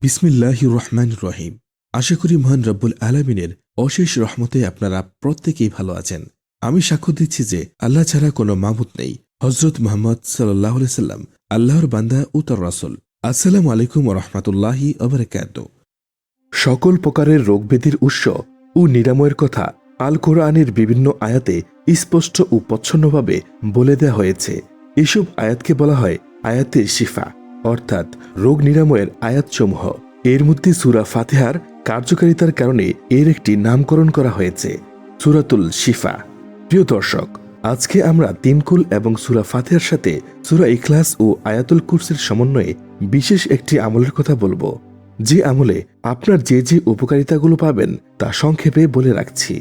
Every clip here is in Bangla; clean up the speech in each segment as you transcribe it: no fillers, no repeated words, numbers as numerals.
বিসমিল্লাহির রহমানির রহিম। আশা করি মহান রব্বুল আলামিনের অশেষ রহমতে আপনারা প্রত্যেকেই ভালো আছেন। আমি সাক্ষ্য দিচ্ছি যে আল্লাহ ছাড়া কোনো মাবুদ নেই। হযরত মুহাম্মদ সাল্লাল্লাহু আলাইহি সাল্লাম আল্লাহর বান্দা ও তার রাসূল। আসসালামু আলাইকুম ওয়া রাহমাতুল্লাহি ওয়া বারাকাতুহু। সকল প্রকারের রোগব্যাধির উৎস ও নিরাময়ের কথা আল কোরআনের বিভিন্ন আয়াতে স্পষ্ট ও প্রচ্ছন্নভাবে বলে দেওয়া হয়েছে। এসব আয়াতকে বলা হয় আয়াতে শিফা, অর্থাৎ রোগ নিরাময়ের আয়াতসমূহ। এর মধ্যে সূরা ফাতিহার কার্যকারিতার কারণে এর একটি নামকরণ করা হয়েছে, সূরাতুল শিফা। প্রিয় দর্শক, আজকে আমরা তিনকুল এবং সূরা ফাতিহার সাথে সূরা ইখলাস ও আয়াতুল কুরসির সমন্বয়ে বিশেষ একটি আমলের কথা বলবো, যে আমলে আপনার যে যে উপকারিতাগুলো পাবেন তা সংক্ষেপে বলে রাখছি।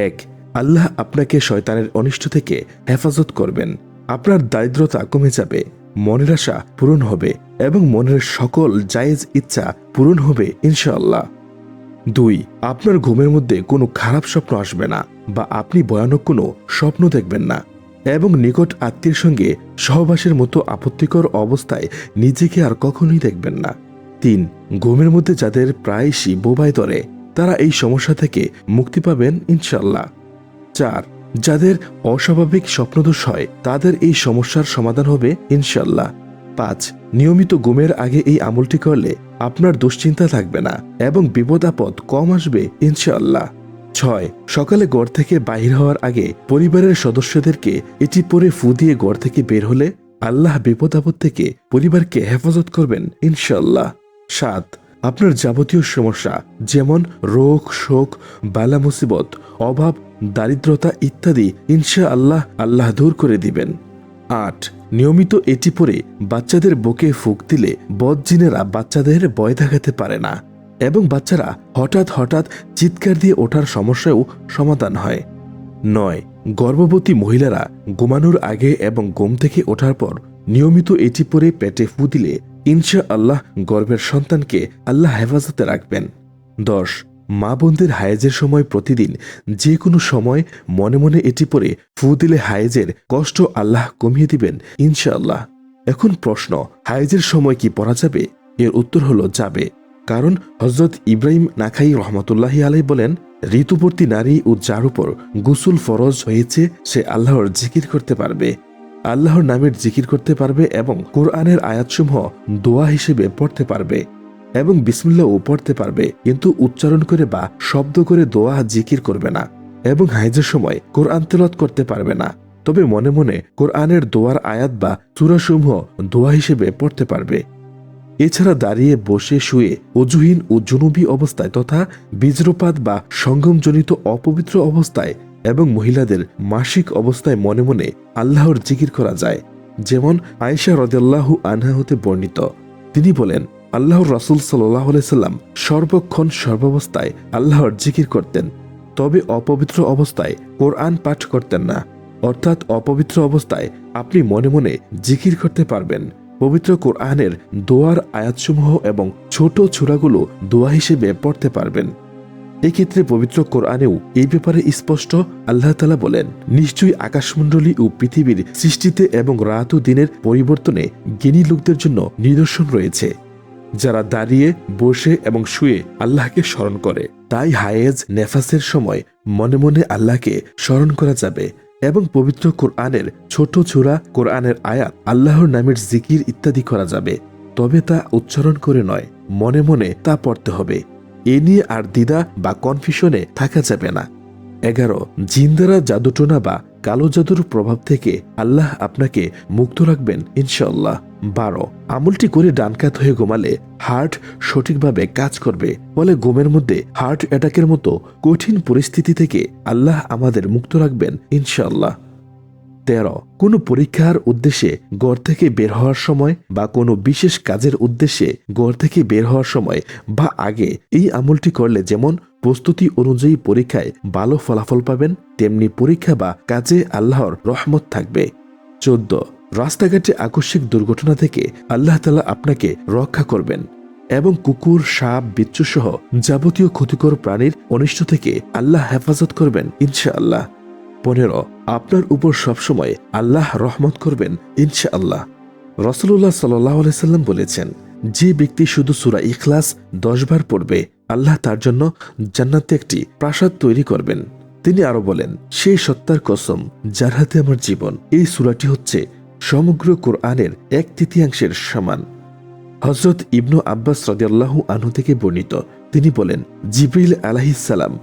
১. আল্লাহ আপনাকে শয়তানের অনিষ্ট থেকে হেফাজত করবেন। আপনার দারিদ্রতা কমে যাবে, মনের আশা পূরণ হবে এবং মনের সকল জায়েজ ইচ্ছা পূরণ হবে ইনশাআল্লাহ। ২. আপনার ঘুমের মধ্যে কোনো খারাপ স্বপ্ন আসবে না বা আপনি ভয়ানক কোনো স্বপ্ন দেখবেন না এবং নিকট আত্মীয়ের সঙ্গে সহবাসের মতো আপত্তিকর অবস্থায় নিজেকে আর কখনোই দেখবেন না। ৩. ঘুমের মধ্যে যাদের প্রায়শই বোবায় ধরে তারা এই সমস্যা থেকে মুক্তি পাবেন ইনশাআল্লাহ। ৪. যাদের অস্বাভাবিক স্বপ্নদোষ হয় তাদের এই সমস্যার সমাধান হবে ইনশাআল্লাহ। ৫. নিয়মিত ঘুমের আগে এই আমলটি করলে আপনার দুশ্চিন্তা থাকবে না এবং বিপদ আপদ কম আসবে ইনশাআল্লাহ। ৬. সকালে ঘর থেকে বাহির হওয়ার আগে পরিবারের সদস্যদেরকে এটি পরে ফু দিয়ে ঘর থেকে বের হলে আল্লাহ বিপদ আপদ থেকে পরিবারকে হেফাজত করবেন ইনশাআল্লাহ। ৭. আপনার যাবতীয় সমস্যা যেমন রোগ, শোক, বালা মুসিবত, অভাব, দারিদ্রতা ইত্যাদি ইনশাআল্লাহ আল্লাহ দূর করে দিবেন। ৮. নিয়মিত এটি পরে বাচ্চাদের বুকে ফুঁক দিলে বদজিনেরা বাচ্চাদের ভয় দেখাতে পারে না এবং বাচ্চারা হঠাৎ হঠাৎ চিৎকার দিয়ে ওঠার সমস্যাও সমাধান হয়। ৯. গর্ভবতী মহিলারা ঘুমানোর আগে এবং ঘুম থেকে ওঠার পর নিয়মিত এটি পরে পেটে ফু দিলে ইনশাআল্লাহ গর্ভের সন্তানকে আল্লাহ হেফাজতে রাখবেন। ১০. মা বোনদের হায়েজের সময় প্রতিদিন যে কোনো সময় মনে মনে এটি পরে ফু দিলে হায়েজের কষ্ট আল্লাহ কমিয়ে দিবেন ইনশাআল্লাহ। এখন প্রশ্ন, হায়েজের সময় কি পড়া যাবে? এর উত্তর হলো যাবে, কারণ হযরত ইব্রাহিম নাখাই রহমতুল্লাহি আলাইহি বলেন, ঋতুবর্তী নারী ও যার উপর গোসল ফরজ হয়েছে সে আল্লাহর জিকির করতে পারবে, আল্লাহর নামের জিকির করতে পারবে এবং কোরআনের আয়াতসমূহ দোয়া হিসেবে পড়তে পারবে এবং বিসমিল্লাহও পড়তে পারবে, কিন্তু উচ্চারণ করে বা শব্দ করে দোয়া জিকির করবে না এবং হায়েজের সময় কোরআন তেলাওয়াত করতে পারবে না। তবে মনে মনে কোরআনের দোয়ার আয়াত বা সূরাসমূহ দোয়া হিসেবে পড়তে পারবে। এছাড়া দাঁড়িয়ে, বসে, শুয়ে, অজুহীন ও জুনুবী অবস্থায় তথা বীজ্রপাত বা সঙ্গমজনিত অপবিত্র অবস্থায় এবং মহিলাদের মাসিক অবস্থায় মনে মনে আল্লাহর জিকির করা যায়। যেমন আয়েশা রাদিয়াল্লাহু আনহা হতে বর্ণিত, তিনি বলেন, আল্লাহর রাসূল সাল্লাল্লাহু আলাইহি সাল্লাম সর্বক্ষণ সর্বাবস্থায় আল্লাহর জিকির করতেন, তবে অপবিত্র অবস্থায় কোরআন পাঠ করতেন না। অর্থাৎ অপবিত্র অবস্থায় আপনি মনে মনে জিকির করতে পারবেন। পবিত্র কোরআনের দোয়ার আয়াতসমূহ এবং ছোট সূরাগুলো দোয়া হিসেবে পড়তে পারবেন। এক্ষেত্রে পবিত্র কোরআনেও এই ব্যাপারে স্পষ্ট আল্লাহ তাআলা বলেন, নিশ্চয়ই আকাশমণ্ডলী ও পৃথিবীর সৃষ্টিতে এবং রাত ও দিনের পরিবর্তনে জ্ঞানী লোকদের জন্য নিদর্শন রয়েছে, যারা দাঁড়িয়ে, বসে এবং শুয়ে আল্লাহকে স্মরণ করে। তাই হায়েজ, নেফাসের সময় মনে মনে আল্লাহকে স্মরণ করা যাবে এবং পবিত্র কোরআনের ছোট সূরা, কোরআনের আয়াত, আল্লাহর নামের জিকির ইত্যাদি করা যাবে, তবে তা উচ্চারণ করে নয়, মনে মনে তা পড়তে হবে। এ নিয়ে আর দ্বিধা বা কনফিউশনে থাকা যাবে না। ১১. জিন দ্বারা জাদুটোনা বা কালো জাদুর প্রভাব থেকে আল্লাহ আপনাকে মুক্ত রাখবেন ইনশাআল্লাহ। ১২. আমলটি করে ডানকাত হয়ে ঘুমালে হার্ট সঠিকভাবে কাজ করবে, ফলে ঘুমের মধ্যে হার্ট অ্যাটাকের মতো কঠিন পরিস্থিতি থেকে আল্লাহ আমাদের মুক্ত রাখবেন ইনশাআল্লাহ। ১৩. কোনো পরীক্ষার উদ্দেশ্যে ঘর থেকে বের হওয়ার সময় বা কোনো বিশেষ কাজের উদ্দেশ্যে ঘর থেকে বের হওয়ার সময় বা আগে এই আমলটি করলে যেমন প্রস্তুতি অনুযায়ী পরীক্ষায় ভালো ফলাফল পাবেন, তেমনি পরীক্ষা বা কাজে আল্লাহর রহমত থাকবে। ১৪. রাস্তাঘাটে আকস্মিক দুর্ঘটনা থেকে আল্লাহ তাআলা আপনাকে রক্ষা করবেন এবং কুকুর, সাপ, বিচ্ছু সহ যাবতীয় ক্ষতিকর প্রাণীর অনিষ্ট থেকে আল্লাহ হেফাজত করবেন ইনশাআল্লাহ। ১৫. আপনার উপর সবসময় আল্লাহ রহমত করবেন ইনশাআল্লাহ। রাসূলুল্লাহ সাল্লাল্লাহু আলাইহি সাল্লাম বলেছেন, যে ব্যক্তি শুধু সূরা ইখলাস 10 বার পড়বে আল্লাহ তার জন্য জান্নাতে একটি প্রাসাদ তৈরি করবেন। তিনি আরো বলেন, সেই সত্তার কসম যার হাতে আমার জীবন, এই সূরাটি হচ্ছে সমগ্র কোরআনের 1/3 সমান। হযরত ইবনু আব্বাস রাদিয়াল্লাহু আনহু থেকে বর্ণিত, তিনি বলেন, জিবরিল আলাইহিস সালাম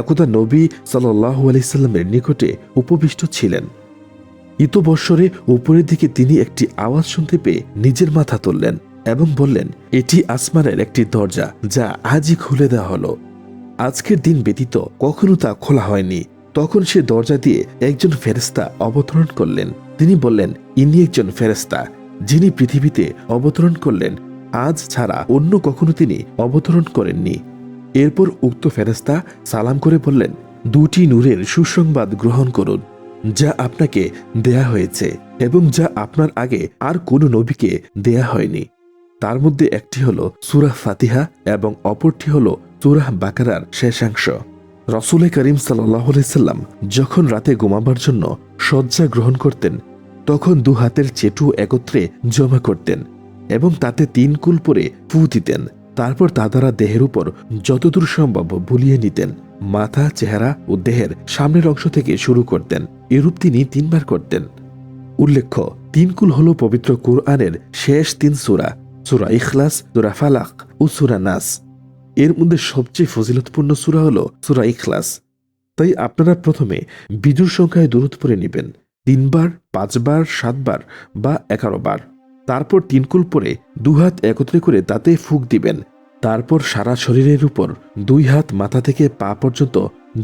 একদা নবী সাল্লাল্লাহু আলাইহি সাল্লামের নিকটে উপবিষ্ট ছিলেন। ইতবৎসরে উপরের দিকে তিনি একটি আওয়াজ শুনতে পেয়ে নিজের মাথা তুললেন এবং বললেন, এটি আসমানের একটি দরজা, যা আজই খুলে দেওয়া হলো। আজকের দিন ব্যতীত কখনো তা খোলা হয়নি। তখন সে দরজা দিয়ে একজন ফেরেশতা অবতরণ করলেন। তিনি বললেন, ইনি একজন ফেরেশতা যিনি পৃথিবীতে অবতরণ করলেন, আজ ছাড়া অন্য কখনো তিনি অবতরণ করেননি। এরপর উক্ত ফেরেশতা সালাম করে বললেন, 2টি নূরের সুসংবাদ গ্রহণ করুন, যা আপনাকে দেয়া হয়েছে এবং যা আপনার আগে আর কোনো নবীকে দেয়া হয়নি। তার মধ্যে একটি হলো সূরা ফাতিহা এবং অপরটি হলো সূরা বাকারার শেষাংশ। রাসূল করিম সাল্লাল্লাহু আলাইহি সাল্লাম যখন রাতে ঘুমাবার জন্য শয্যা গ্রহণ করতেন, তখন 2 হাতের চেটু একত্রে জমা করতেন এবং তাতে 3 কুল পরে ফু দিতেন। তারপর তা দ্বারা দেহের উপর যতদূর সম্ভব বুলিয়ে নিতেন। মাথা, চেহারা ও দেহের সামনের অংশ থেকে শুরু করতেন। এরূপ তিনি 3 বার করতেন। উল্লেখ্য, 3 কুল হল পবিত্র কুরআনের শেষ 3 সূরা, সূরা ইখলাস, সূরা ফালাক ও সূরা নাস। এর মধ্যে সবচেয়ে ফজিলতপূর্ণ সূরা হল সূরা ইখলাস। তাই আপনারা প্রথমে বিজোড় সংখ্যায় দরুদ পড়ে নেবেন, 3 বার, 5 বার, 7 বার বা 11 বার। তারপর 3 কুল পরে 2 হাত একত্রে করে তাতে ফুঁক দিবেন। তারপর সারা শরীরের উপর 2 হাত মাথা থেকে পা পর্যন্ত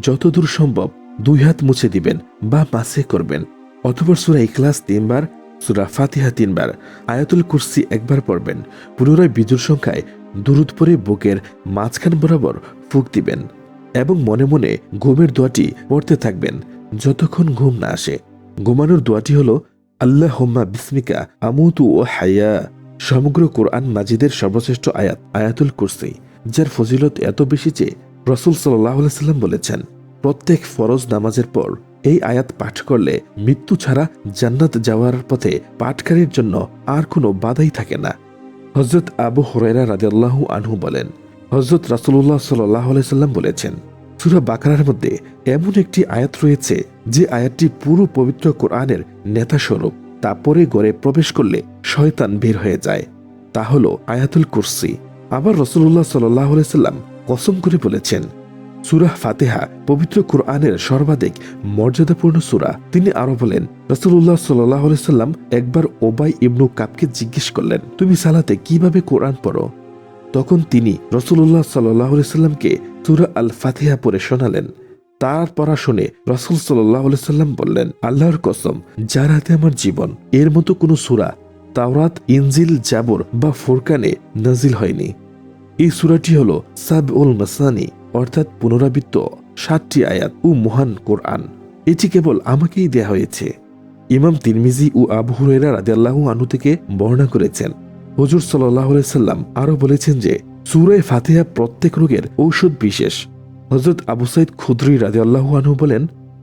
যতদূর সম্ভব 2 হাত মুছে দিবেন বা মাসে করবেন। অতঃপর সূরা ইখলাস 3 বার, সূরা ফাতিহা 3 বার, আয়াতুল কুরসি 1 বার পড়বেন। পুনরায় বিজোড় সংখ্যায় দুরুদ পরে বুকের মাঝখান বরাবর ফুঁক দিবেন এবং মনে মনে ঘুমের দোয়াটি পড়তে থাকবেন যতক্ষণ ঘুম না আসে। ঘুমানোর দোয়াটি হল, আল্লাহুম্মা বিসমিকা আমুতু ও হাইয়া। সমগ্র কোরআন মাজিদের সর্বশ্রেষ্ঠ আয়াত আয়াতুল কুরসি, যার ফজিলত এত বেশি যে রাসূল সাল্লাল্লাহু আলাইহি সাল্লাম বলেছেন, প্রত্যেক ফরজ নামাজের পর এই আয়াত পাঠ করলে মৃত্যু ছাড়া জান্নাত যাওয়ার পথে পাঠকারীর জন্য আর কোনো বাধাই থাকে না। হযরত আবু হুরায়রা রাদিয়াল্লাহু আনহু বলেন, হযরত রাসূলুল্লাহ সাল্লাল্লাহু আলাইহি সাল্লাম বলেছেন, সূরা বাকারার মধ্যে এমন একটি আয়াত রয়েছে যে আয়াতটি পুরো পবিত্র কোরআনের নেতা স্বরূপ। তা পরে ঘরে প্রবেশ করলে শয়তান বের হয়ে যায়। তা হলো আয়াতুল কুরসি। আবার রাসূলুল্লাহ সাল্লাল্লাহু আলাইহি সাল্লাম কসম করে বলেছেন, সূরা ফাতিহা পবিত্র কোরআনের সর্বাধিক মর্যাদাপূর্ণ সূরা। তিনি আরো বলেন, রাসূলুল্লাহ সাল্লাল্লাহু আলাইহি সাল্লাম একবার উবাই ইবনু কাবকে জিজ্ঞেস করলেন, তুমি সালাতে কিভাবে কোরআন পড়ো? তখন তিনি রাসূলুল্লাহ সাল্লাল্লাহু আলাইহি সাল্লামকে সূরা আল ফাতিহা পড়ে শোনালেন। তার পড়া শুনে রাসূল সাল্লাল্লাহু আলাইহি সাল্লাম বললেন, আল্লাহর কসম যার হাতে আমার জীবন, এর মতো কোনো সূরা তাওরাত, ইনজিল, জাবর বা ফুরকানে নাজিল হয়নি। এই সূরাটি হলো সাবউল মাসানি, অর্থাৎ পুনরাবৃত্ত 7টি আয়াত ও মহান কোরআন। এটি কেবল আমাকেই দেয়া হয়েছে। ইমাম তিরমিজি ও আবু হুরায়রা রাদিয়াল্লাহু আনহু থেকে বর্ণনা করেছেন, হুজুর সাল্লাল্লাহু আলাইহি সাল্লাম আরো বলেছেন যে সূরা ফাতিহা প্রত্যেক রোগের ঔষধ বিশেষ। হযরত আবু সাঈদ খুদরি রাদিয়াল্লাহু আনহু বলেন,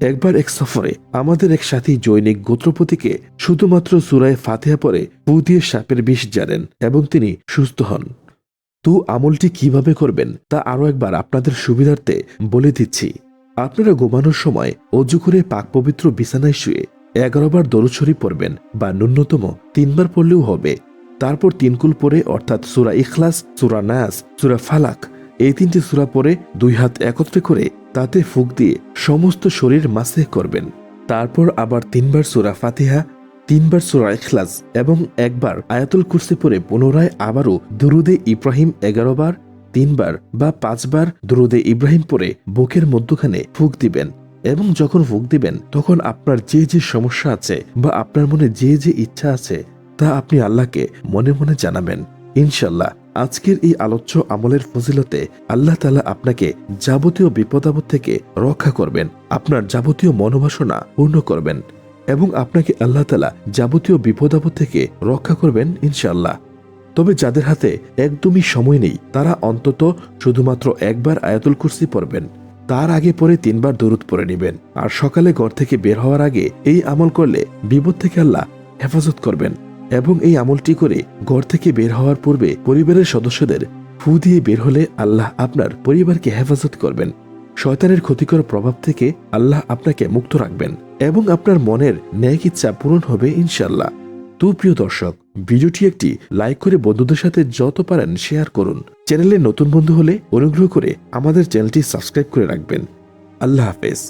একবার এক সফরে আমাদের এক সাথী জৈনিক গোত্রপতিকে শুধুমাত্র সূরা ফাতিহা পড়ে ফু দিয়ে সাপের বিষ জানেন এবং তিনি সুস্থ হন। তো আমলটি কিভাবে করবেন তা আরো একবার আপনাদের সুবিধার্থে বলে দিচ্ছি। আপনারা ঘুমানোর সময় অজু করে পাক পবিত্র বিছানায় শুয়ে 11 বার দরুদ শরীফ পড়বেন বা ন্যূনতম 3 বার পড়লেও হবে। তারপর 3 কুল পরে অর্থাৎ সূরা ইখলাস, সূরা নাস, সূরা ফালাক এই 3টি সূরা পরে 2 হাত একত্রে করে তাতে ফুঁক দিয়ে সমস্ত শরীর মাসে করবেন। তারপর আবার 3 বার সূরা ফাতিহা, 3 বার সূরা ইখলাস এবং 1 বার আয়াতুল কুরসি পরে পুনরায় আবারও দুরুদে ইব্রাহিম 11 বার, 3 বার বা 5 বার দুরুদে ইব্রাহিম পরে বুকের মধ্যখানে ফুঁক দিবেন। এবং যখন ফুঁক দিবেন তখন আপনার যে যে সমস্যা আছে বা আপনার মনে যে যে ইচ্ছা আছে তা আপনি আল্লাহকে মনে মনে জানাবেন। ইনশাল্লাহ আজকের এই আলোচ্য আমলের ফজিলতে আল্লাহ তাআলা আপনাকে যাবতীয় বিপদ-আপদ থেকে রক্ষা করবেন, আপনার যাবতীয় মনোবাসনা পূর্ণ করবেন এবং আপনাকে আল্লাহ তাআলা যাবতীয় বিপদ-আপদ থেকে রক্ষা করবেন ইনশাআল্লাহ। তবে যাদের হাতে একদমই সময় নেই তারা অন্তত শুধুমাত্র 1 বার আয়াতুল কুরসি পড়বেন। তার আগে পরে 3 বার দরুদ পড়ে নেবেন। আর সকালে ঘর থেকে বের হওয়ার আগে এই আমল করলে বিপদ থেকে আল্লাহ হেফাজত করবেন। এবং এই আমলটি করে ঘর থেকে বের হওয়ার পূর্বে পরিবারের সদস্যদের ফু দিয়ে বের হলে আল্লাহ আপনার পরিবারকে হেফাজত করবেন, শয়তানের ক্ষতিকর প্রভাব থেকে আল্লাহ আপনাকে মুক্ত রাখবেন এবং আপনার মনের ন্যায় ইচ্ছা পূরণ হবে ইনশাল্লাহ। তো প্রিয় দর্শক, ভিডিওটি একটি লাইক করে বন্ধুদের সাথে যত পারেন শেয়ার করুন। চ্যানেলে নতুন বন্ধু হলে অনুগ্রহ করে আমাদের চ্যানেলটি সাবস্ক্রাইব করে রাখবেন। আল্লাহ হাফেজ।